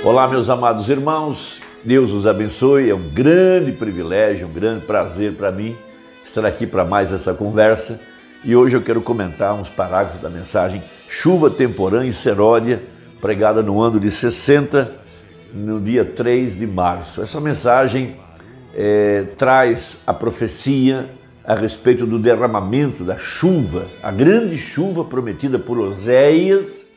Olá, meus amados irmãos, Deus os abençoe. É um grande privilégio, um grande prazer para mim estar aqui para mais essa conversa. E hoje eu quero comentar uns parágrafos da mensagem Chuva Temporã e Seródia, pregada no ano de 60, no dia 3 de março. Essa mensagem traz a profecia a respeito do derramamento da chuva, a grande chuva prometida por Oséias,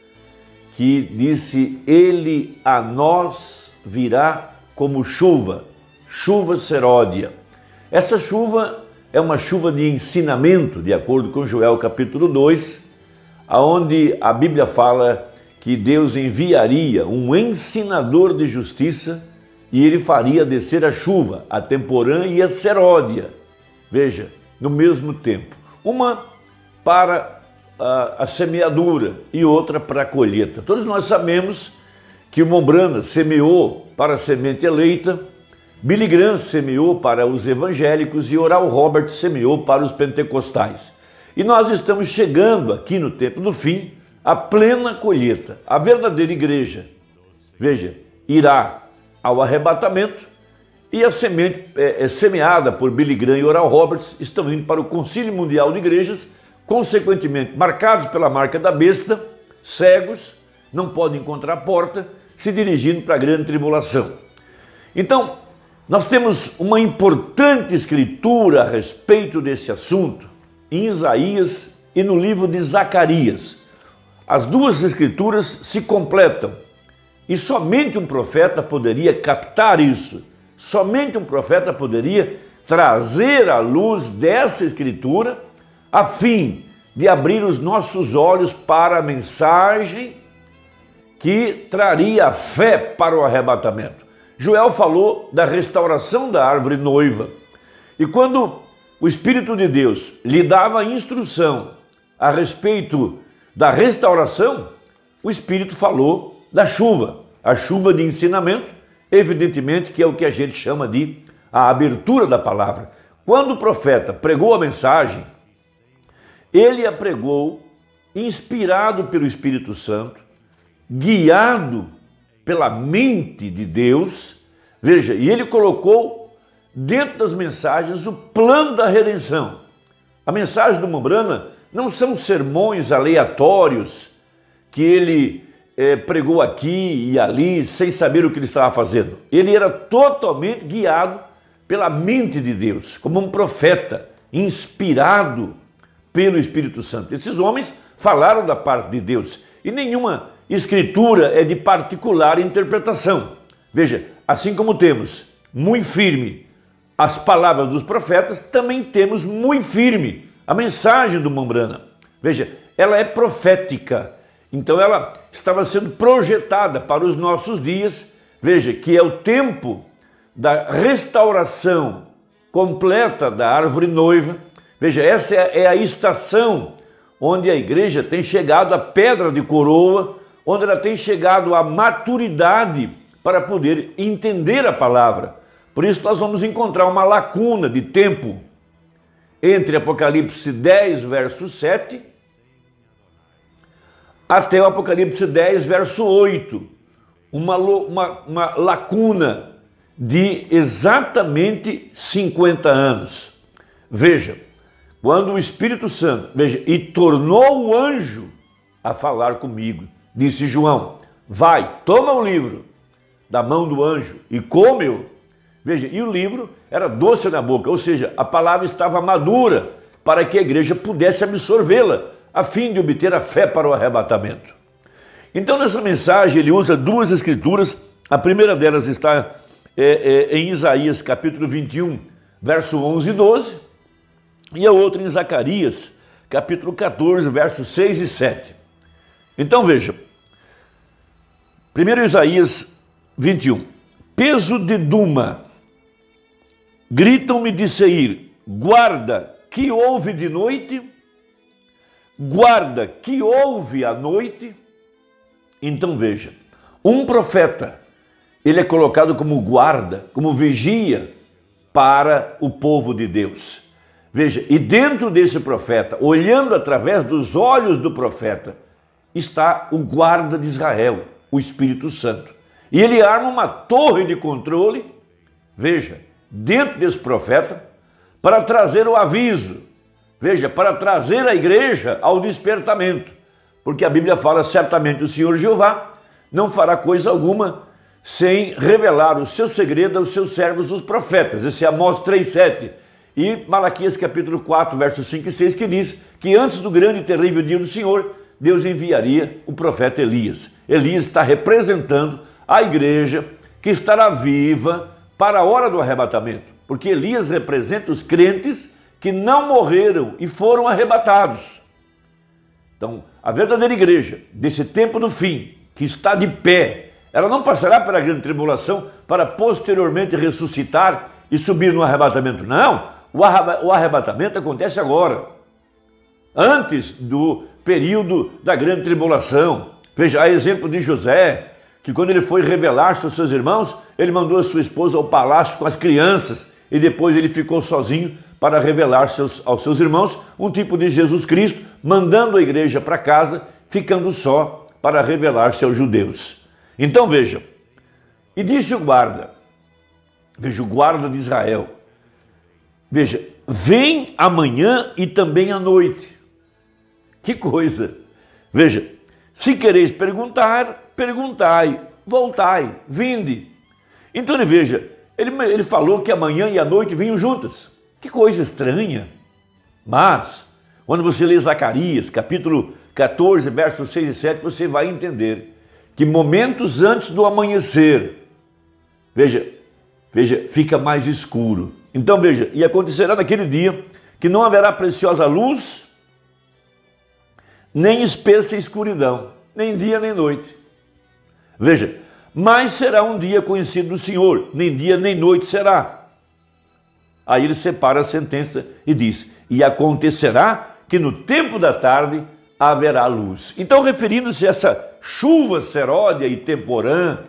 que disse: ele a nós virá como chuva, chuva seródia. Essa chuva é uma chuva de ensinamento, de acordo com Joel capítulo 2, onde a Bíblia fala que Deus enviaria um ensinador de justiça e ele faria descer a chuva, a temporã e a seródia. Veja, no mesmo tempo, uma para a semeadura e outra para a colheita. Todos nós sabemos que o Mombrana semeou para a semente eleita, Billy Graham semeou para os evangélicos e Oral Roberts semeou para os pentecostais. E nós estamos chegando aqui no tempo do fim à plena colheita. A verdadeira igreja, veja, irá ao arrebatamento e a semente semeada por Billy Graham e Oral Roberts estão indo para o Concílio Mundial de Igrejas, consequentemente marcados pela marca da besta, cegos, não podem encontrar a porta, se dirigindo para a grande tribulação. Então, nós temos uma importante escritura a respeito desse assunto em Isaías e no livro de Zacarias. As duas escrituras se completam e somente um profeta poderia captar isso, somente um profeta poderia trazer à luz dessa escritura a fim de abrir os nossos olhos para a mensagem que traria a fé para o arrebatamento. Joel falou da restauração da árvore noiva. E quando o Espírito de Deus lhe dava a instrução a respeito da restauração, o Espírito falou da chuva, a chuva de ensinamento, evidentemente que é o que a gente chama de a abertura da palavra. Quando o profeta pregou a mensagem, ele a pregou inspirado pelo Espírito Santo, guiado pela mente de Deus, veja, e ele colocou dentro das mensagens o plano da redenção. A mensagem do Mombrana não são sermões aleatórios que ele pregou aqui e ali sem saber o que ele estava fazendo. Ele era totalmente guiado pela mente de Deus, como um profeta, inspirado pelo Espírito Santo. Esses homens falaram da parte de Deus e nenhuma escritura é de particular interpretação. Veja, assim como temos muito firme as palavras dos profetas, também temos muito firme a mensagem do Mombrana. Veja, ela é profética, então ela estava sendo projetada para os nossos dias. Veja, que é o tempo da restauração completa da árvore noiva. Veja, essa é a estação onde a igreja tem chegado à pedra de coroa, onde ela tem chegado à maturidade para poder entender a palavra. Por isso nós vamos encontrar uma lacuna de tempo entre Apocalipse 10, verso 7, até o Apocalipse 10, verso 8. Uma lacuna de exatamente 50 anos. Veja, quando o Espírito Santo, veja, e tornou o anjo a falar comigo, disse João: vai, toma o livro da mão do anjo e come-o. Veja, e o livro era doce na boca, ou seja, a palavra estava madura para que a igreja pudesse absorvê-la, a fim de obter a fé para o arrebatamento. Então, nessa mensagem, ele usa duas escrituras. A primeira delas está em Isaías capítulo 21, verso 11 e 12, e a outra em Zacarias, capítulo 14, versos 6 e 7. Então veja, primeiro Isaías 21. Peso de Duma, gritam-me de Seir, guarda, que houve de noite? Guarda, que houve à noite? Então veja, um profeta, ele é colocado como guarda, como vigia para o povo de Deus. Veja, e dentro desse profeta, olhando através dos olhos do profeta, está o guarda de Israel, o Espírito Santo. E ele arma uma torre de controle, veja, dentro desse profeta, para trazer o aviso, veja, para trazer a igreja ao despertamento. Porque a Bíblia fala, certamente o Senhor Jeová não fará coisa alguma sem revelar o seu segredo aos seus servos, os profetas. Esse é Amós 3:7. E Malaquias capítulo 4, versos 5 e 6, que diz que antes do grande e terrível dia do Senhor, Deus enviaria o profeta Elias. Elias está representando a igreja que estará viva para a hora do arrebatamento. Porque Elias representa os crentes que não morreram e foram arrebatados. Então, a verdadeira igreja desse tempo do fim, que está de pé, ela não passará pela grande tribulação para posteriormente ressuscitar e subir no arrebatamento. Não, o arrebatamento acontece agora, antes do período da grande tribulação. Veja, a exemplo de José, que quando ele foi revelar-se aos seus irmãos, ele mandou a sua esposa ao palácio com as crianças e depois ele ficou sozinho para revelar-se aos seus irmãos, um tipo de Jesus Cristo, mandando a igreja para casa, ficando só para revelar-se aos judeus. Então veja, e disse o guarda, veja, o guarda de Israel, veja, vem amanhã e também à noite. Que coisa! Veja, se quereis perguntar, perguntai, voltai, vinde. Então veja, ele falou que amanhã e a noite vinham juntas. Que coisa estranha. Mas, quando você lê Zacarias, capítulo 14, versos 6 e 7, você vai entender que momentos antes do amanhecer, veja, fica mais escuro. Então veja, e acontecerá naquele dia que não haverá preciosa luz, nem espessa escuridão, nem dia nem noite. Veja, mas será um dia conhecido do Senhor, nem dia nem noite será. Aí ele separa a sentença e diz, e acontecerá que no tempo da tarde haverá luz. Então, referindo-se a essa chuva seródia e temporã,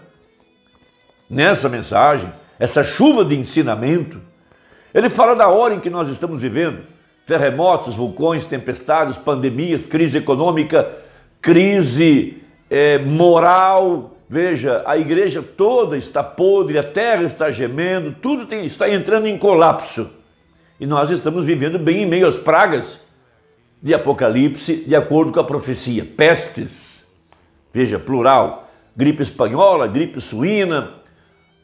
nessa mensagem, essa chuva de ensinamento, ele fala da hora em que nós estamos vivendo, terremotos, vulcões, tempestades, pandemias, crise econômica, crise moral. Veja, a igreja toda está podre, a terra está gemendo, tudo está entrando em colapso. E nós estamos vivendo bem em meio às pragas de Apocalipse, de acordo com a profecia. Pestes, veja, plural, gripe espanhola, gripe suína,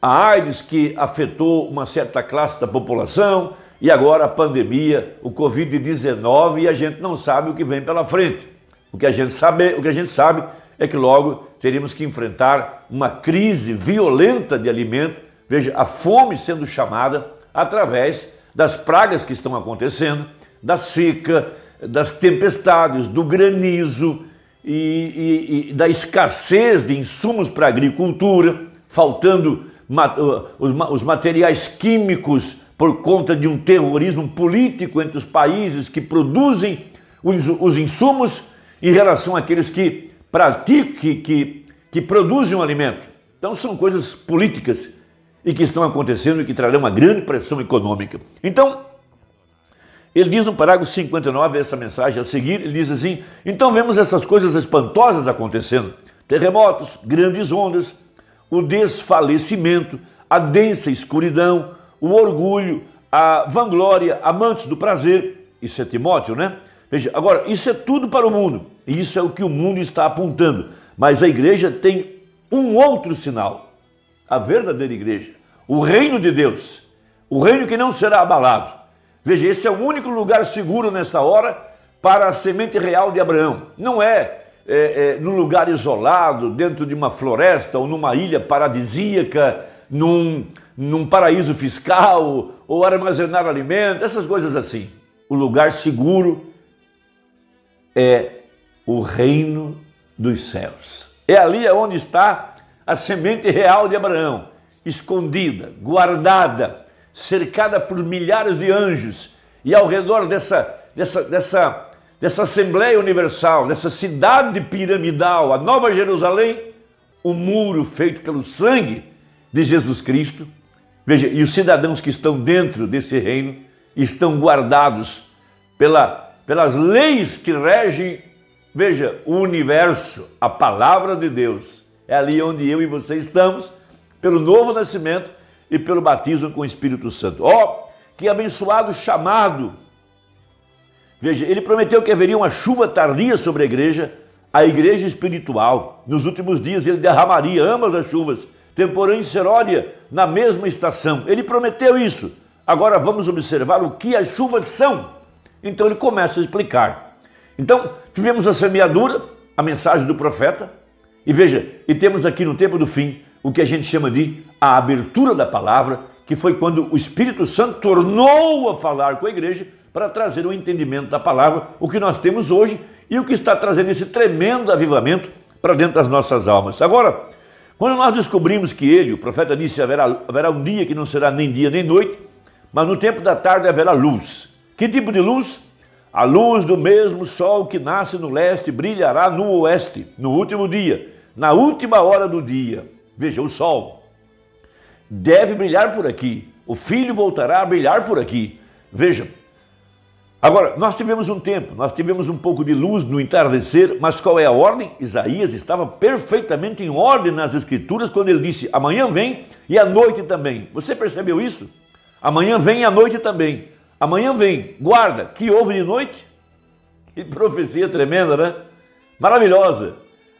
a AIDS que afetou uma certa classe da população, e agora a pandemia, o Covid-19, e a gente não sabe o que vem pela frente. O que a gente sabe é que logo teríamos que enfrentar uma crise violenta de alimento, veja, a fome sendo chamada através das pragas que estão acontecendo, da seca, das tempestades, do granizo e da escassez de insumos para a agricultura, faltando os materiais químicos por conta de um terrorismo político entre os países que produzem os insumos em relação àqueles que produzem um alimento. Então são coisas políticas e que estão acontecendo e que trarão uma grande pressão econômica. Então, ele diz no parágrafo 59, essa mensagem a seguir, ele diz assim, então vemos essas coisas espantosas acontecendo, terremotos, grandes ondas, o desfalecimento, a densa escuridão, o orgulho, a vanglória, amantes do prazer, isso é Timóteo, né? Veja, agora, isso é tudo para o mundo, e isso é o que o mundo está apontando, mas a igreja tem um outro sinal, a verdadeira igreja, o reino de Deus, o reino que não será abalado. Veja, esse é o único lugar seguro nesta hora para a semente real de Abraão. Não é num lugar isolado, dentro de uma floresta ou numa ilha paradisíaca, num paraíso fiscal, ou armazenar alimento, essas coisas assim. O lugar seguro é o reino dos céus. É ali onde está a semente real de Abraão, escondida, guardada, cercada por milhares de anjos, e ao redor dessa Assembleia Universal, dessa cidade piramidal, a Nova Jerusalém, um muro feito pelo sangue de Jesus Cristo. Veja, e os cidadãos que estão dentro desse reino estão guardados pelas leis que regem, veja, o universo, a palavra de Deus. É ali onde eu e você estamos, pelo novo nascimento e pelo batismo com o Espírito Santo. Ó, que abençoado chamado! Veja, ele prometeu que haveria uma chuva tardia sobre a igreja espiritual. Nos últimos dias ele derramaria ambas as chuvas, temporã e seródia, na mesma estação. Ele prometeu isso. Agora vamos observar o que as chuvas são. Então ele começa a explicar. Então, tivemos a semeadura, a mensagem do profeta, e veja, e temos aqui no tempo do fim, o que a gente chama de a abertura da palavra, que foi quando o Espírito Santo tornou a falar com a igreja para trazer o entendimento da palavra, o que nós temos hoje e o que está trazendo esse tremendo avivamento para dentro das nossas almas. Agora, quando nós descobrimos que ele, o profeta disse, haverá um dia que não será nem dia nem noite, mas no tempo da tarde haverá luz. Que tipo de luz? A luz do mesmo sol que nasce no leste brilhará no oeste, no último dia, na última hora do dia. Veja, o sol deve brilhar por aqui, o filho voltará a brilhar por aqui. Veja, agora, nós tivemos um tempo, nós tivemos um pouco de luz no entardecer, mas qual é a ordem? Isaías estava perfeitamente em ordem nas Escrituras quando ele disse, amanhã vem e à noite também. Você percebeu isso? Amanhã vem e à noite também. Amanhã vem, guarda, que houve de noite? Que profecia tremenda, né? Maravilhosa.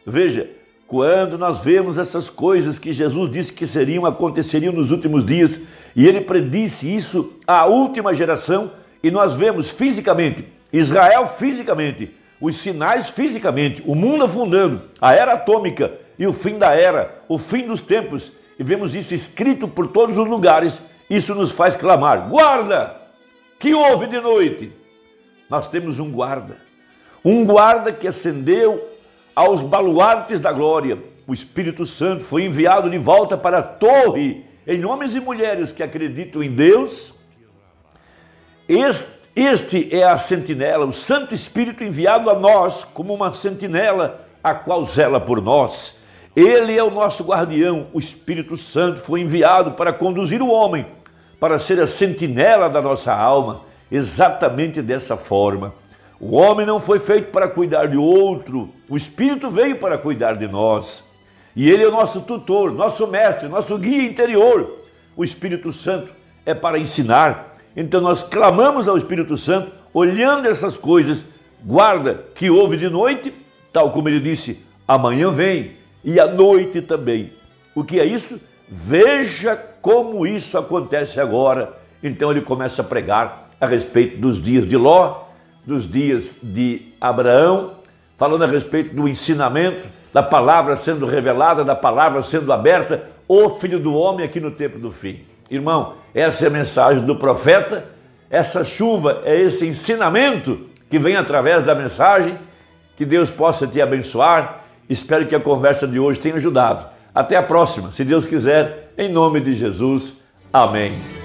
Veja, quando nós vemos essas coisas que Jesus disse que aconteceriam nos últimos dias, e ele predisse isso à última geração, e nós vemos fisicamente, Israel fisicamente, os sinais fisicamente, o mundo afundando, a era atômica e o fim da era, o fim dos tempos, e vemos isso escrito por todos os lugares, isso nos faz clamar, guarda! Que houve de noite? Nós temos um guarda que ascendeu aos baluartes da glória. O Espírito Santo foi enviado de volta para a torre, em homens e mulheres que acreditam em Deus. Este é a sentinela, o Santo Espírito enviado a nós como uma sentinela, a qual zela por nós. Ele é o nosso guardião, o Espírito Santo foi enviado para conduzir o homem, para ser a sentinela da nossa alma, exatamente dessa forma. O homem não foi feito para cuidar de outro, o Espírito veio para cuidar de nós. E ele é o nosso tutor, nosso mestre, nosso guia interior. O Espírito Santo é para ensinar. Então nós clamamos ao Espírito Santo, olhando essas coisas, guarda que houve de noite, tal como ele disse, amanhã vem, e à noite também. O que é isso? Veja como isso acontece agora. Então ele começa a pregar a respeito dos dias de Ló, dos dias de Abraão, falando a respeito do ensinamento, da palavra sendo revelada, da palavra sendo aberta, o Filho do Homem aqui no tempo do fim. Irmão, essa é a mensagem do profeta, essa chuva é esse ensinamento que vem através da mensagem, que Deus possa te abençoar. Espero que a conversa de hoje tenha ajudado. Até a próxima, se Deus quiser, em nome de Jesus. Amém.